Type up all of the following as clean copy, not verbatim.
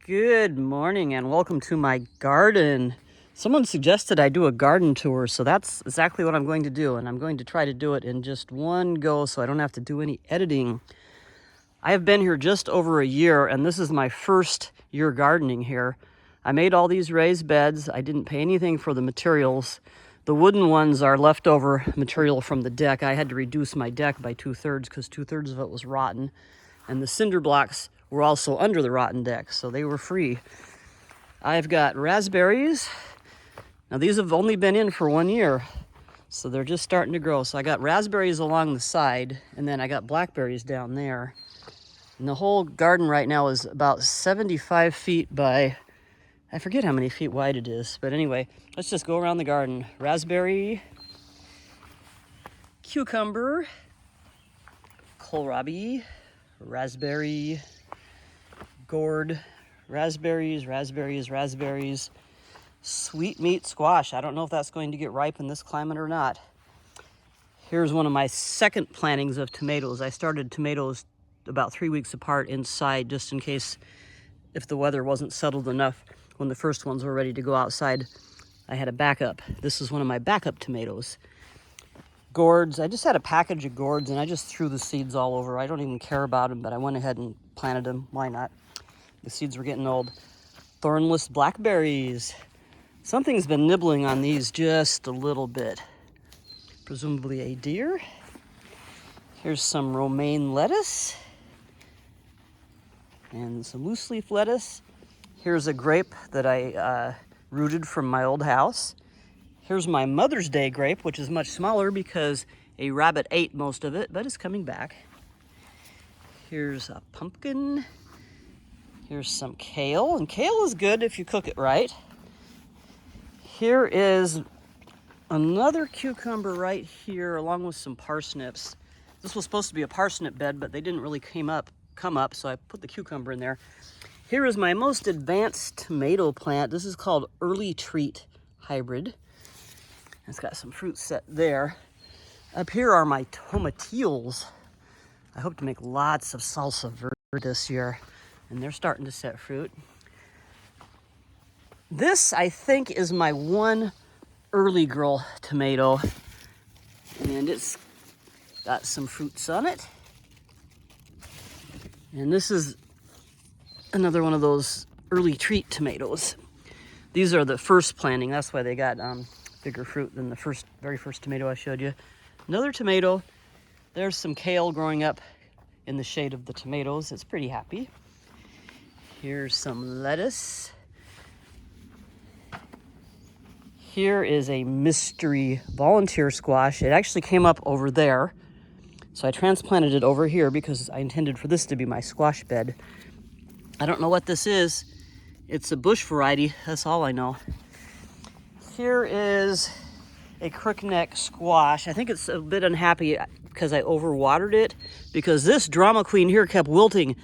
Good morning and welcome to my garden. Someone suggested I do a garden tour, so that's exactly what I'm going to do, and I'm going to try to do it in just one go so I don't have to do any editing. I have been here just over a year, and this is my first year gardening here. I made all these raised beds. I didn't pay anything for the materials. The wooden ones are leftover material from the deck. I had to reduce my deck by 2/3 because 2/3 of it was rotten, and the cinder blocks were also under the rotten deck, so they were free. I've got raspberries. Now these have only been in for 1 year, so they're just starting to grow. So I got raspberries along the side, and then I got blackberries down there. And the whole garden right now is about 75 feet by, I forget how many feet wide it is, but anyway, let's just go around the garden. Raspberry, cucumber, kohlrabi, raspberry, gourd, raspberries, sweet meat squash. I don't know if that's going to get ripe in this climate or not. Here's one of my second plantings of tomatoes. I started tomatoes about 3 weeks apart inside just in case if the weather wasn't settled enough when the first ones were ready to go outside. I had a backup. This is one of my backup tomatoes. Gourds, I just had a package of gourds and I just threw the seeds all over. I don't even care about them, but I went ahead and planted them. Why not? The seeds were getting old. Thornless blackberries. Something's been nibbling on these just a little bit. Presumably a deer. Here's some romaine lettuce. And some loose leaf lettuce. Here's a grape that I rooted from my old house. Here's my Mother's Day grape, which is much smaller because a rabbit ate most of it, but it's coming back. Here's a pumpkin. Here's some kale, and kale is good if you cook it right. Here is another cucumber right here, along with some parsnips. This was supposed to be a parsnip bed, but they didn't really come up, so I put the cucumber in there. Here is my most advanced tomato plant. This is called Early Treat Hybrid. It's got some fruit set there. Up here are my tomatillos. I hope to make lots of salsa verde this year, and they're starting to set fruit. This, I think, is my one early girl tomato, and it's got some fruits on it. And this is another one of those early treat tomatoes. These are the first planting. That's why they got bigger fruit than the very first tomato I showed you. Another tomato. There's some kale growing up in the shade of the tomatoes. It's pretty happy. Here's some lettuce. Here is a mystery volunteer squash. It actually came up over there, so I transplanted it over here because I intended for this to be my squash bed. I don't know what this is. It's a bush variety, that's all I know. Here is a crookneck squash. I think it's a bit unhappy because I overwatered it, because this drama queen here kept wilting.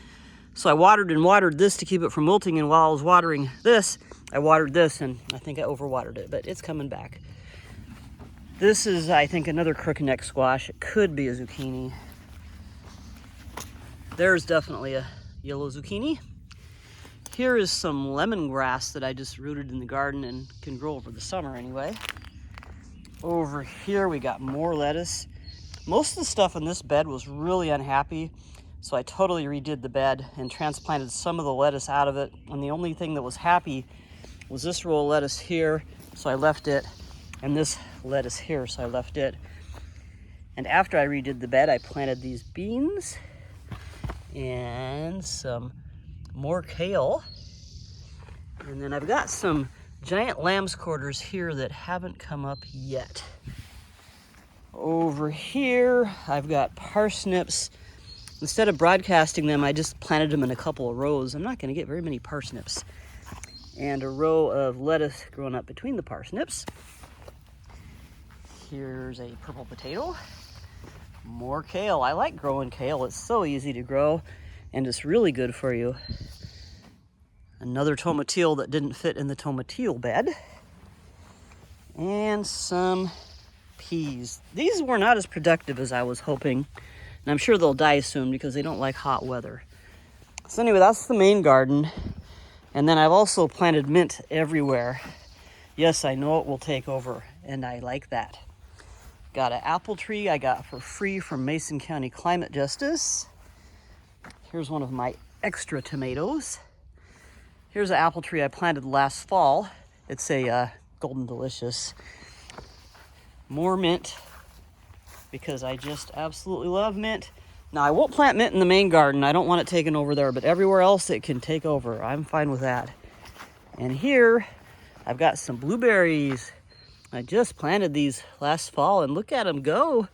So I watered and watered this to keep it from wilting, and while I was watering this, I watered this, and I think I overwatered it, but it's coming back. This is, I think, another crookneck squash. It could be a zucchini. There's definitely a yellow zucchini. Here is some lemongrass that I just rooted in the garden and can grow over the summer anyway. Over here we got more lettuce. Most of the stuff in this bed was really unhappy, so I totally redid the bed and transplanted some of the lettuce out of it, and the only thing that was happy was this row of lettuce here, so I left it, and this lettuce here, so I left it. And after I redid the bed, I planted these beans and some more kale. And then I've got some giant lamb's quarters here that haven't come up yet. Over here, I've got parsnips. Instead of broadcasting them, I just planted them in a couple of rows. I'm not going to get very many parsnips. And a row of lettuce growing up between the parsnips. Here's a purple potato. More kale. I like growing kale. It's so easy to grow, and it's really good for you. Another tomatillo that didn't fit in the tomatillo bed. And some peas. These were not as productive as I was hoping, and I'm sure they'll die soon because they don't like hot weather. So anyway, that's the main garden. And then I've also planted mint everywhere. Yes, I know it will take over, and I like that. Got an apple tree I got for free from Mason County Climate Justice. Here's one of my extra tomatoes. Here's an apple tree I planted last fall. It's a Golden Delicious. More mint, because I just absolutely love mint. Now, I won't plant mint in the main garden. I don't want it taken over there, but everywhere else it can take over. I'm fine with that. And here, I've got some blueberries. I just planted these last fall, and look at them go.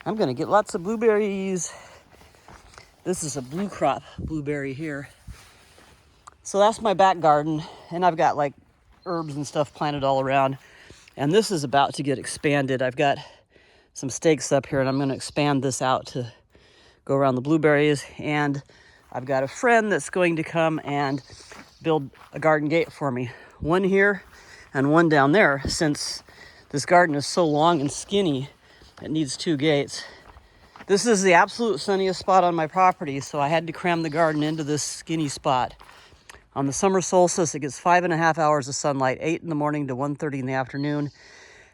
I'm gonna get lots of blueberries. This is a blue crop blueberry here. So that's my back garden, and I've got like herbs and stuff planted all around. And this is about to get expanded. I've got some stakes up here, and I'm gonna expand this out to go around the blueberries. And I've got a friend that's going to come and build a garden gate for me. One here and one down there. Since this garden is so long and skinny, it needs 2 gates. This is the absolute sunniest spot on my property, so I had to cram the garden into this skinny spot. On the summer solstice, it gets 5.5 hours of sunlight, 8 in the morning to 1:30 in the afternoon.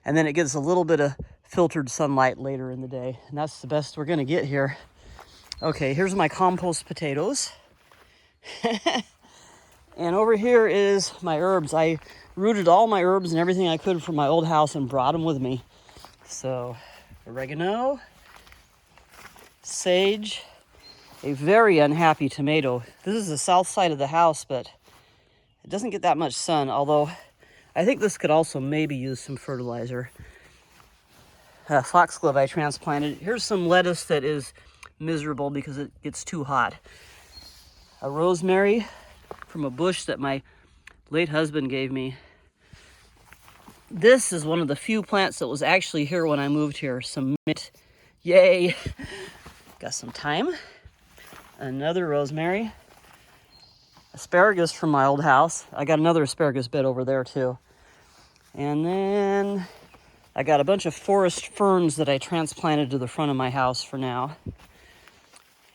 And then it gets a little bit of filtered sunlight later in the day. And that's the best we're gonna get here. Okay, here's my compost potatoes. And over here is my herbs. I rooted all my herbs and everything I could from my old house and brought them with me. So, oregano, sage, a very unhappy tomato. This is the south side of the house, but it doesn't get that much sun, although I think this could also maybe use some fertilizer. Foxglove I transplanted. Here's some lettuce that is miserable because it gets too hot. A rosemary from a bush that my late husband gave me. This is one of the few plants that was actually here when I moved here. Some mint. Yay! Got some thyme. Another rosemary. Asparagus from my old house. I got another asparagus bed over there too. And then I got a bunch of forest ferns that I transplanted to the front of my house for now.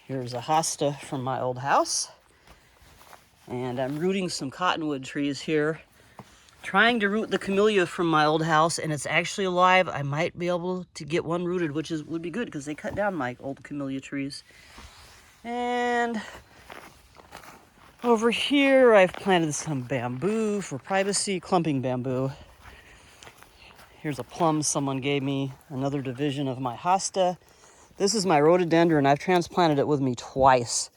Here's a hosta from my old house. And I'm rooting some cottonwood trees here. Trying to root the camellia from my old house, and it's actually alive. I might be able to get one rooted, which would be good because they cut down my old camellia trees. And over here, I've planted some bamboo for privacy, clumping bamboo. Here's a plum someone gave me, another division of my hosta. This is my rhododendron. I've transplanted it with me twice.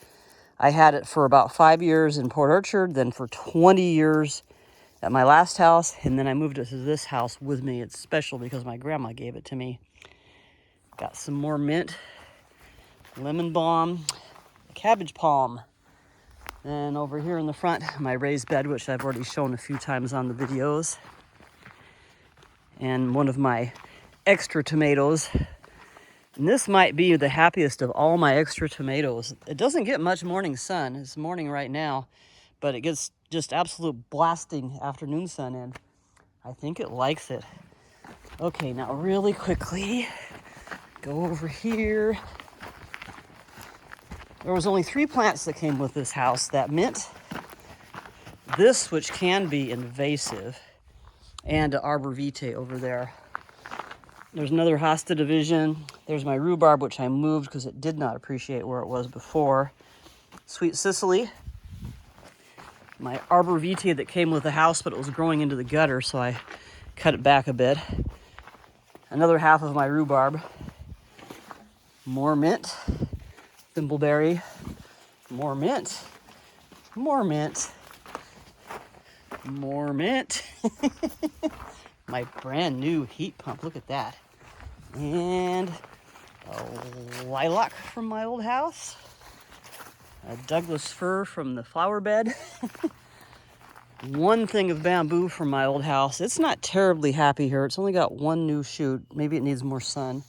I had it for about 5 years in Port Orchard, then for 20 years at my last house, and then I moved it to this house with me. It's special because my grandma gave it to me. Got some more mint, lemon balm, cabbage palm. And over here in the front, my raised bed, which I've already shown a few times on the videos. And one of my extra tomatoes. And this might be the happiest of all my extra tomatoes. It doesn't get much morning sun. It's morning right now, but it gets just absolute blasting afternoon sun, and I think it likes it. Okay, now really quickly, go over here. There was only 3 plants that came with this house. That mint, this, which can be invasive, and arbor vitae over there. There's another hosta division. There's my rhubarb, which I moved because it did not appreciate where it was before. Sweet Sicily. My arbor vitae that came with the house, but it was growing into the gutter, so I cut it back a bit. Another half of my rhubarb. More mint. Thimbleberry. More mint. More mint. More mint. My brand new heat pump. Look at that. And a lilac from my old house. A Douglas fir from the flower bed. One thing of bamboo from my old house. It's not terribly happy here. It's only got 1 new shoot. Maybe it needs more sun.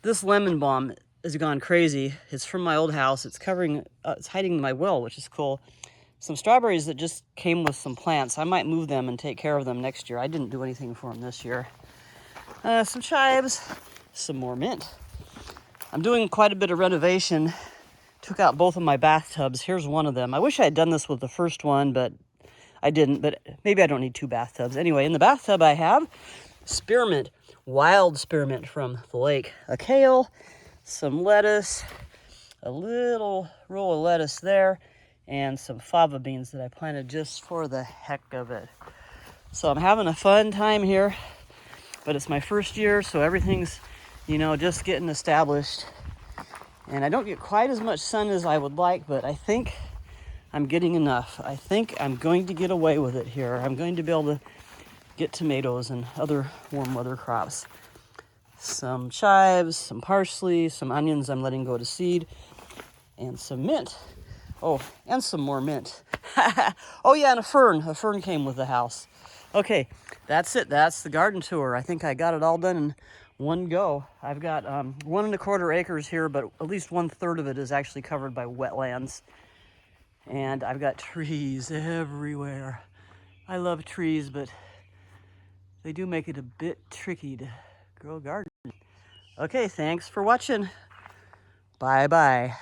This lemon balm has gone crazy. It's from my old house. It's it's hiding my well, which is cool. Some strawberries that just came with some plants. I might move them and take care of them next year. I didn't do anything for them this year. Some chives, some more mint. I'm doing quite a bit of renovation took out both of my bathtubs. Here's one of them. I wish I had done this with the first one, but I didn't. But maybe I don't need 2 bathtubs. Anyway, in the bathtub I have spearmint, wild spearmint from the lake, a kale, some lettuce, a little row of lettuce there, and some fava beans that I planted just for the heck of it. So I'm having a fun time here, but it's my first year, so everything's, just getting established. And I don't get quite as much sun as I would like, but I think I'm getting enough. I think I'm going to get away with it here. I'm going to be able to get tomatoes and other warm weather crops. Some chives, some parsley, some onions I'm letting go to seed, and some mint. Oh, and some more mint. Oh yeah, and a fern. A fern came with the house. Okay, that's it. That's the garden tour. I think I got it all done in one go. I've got 1¼ acres here, but at least 1/3 of it is actually covered by wetlands. And I've got trees everywhere. I love trees, but they do make it a bit tricky to grow a garden. Okay, thanks for watching. Bye-bye.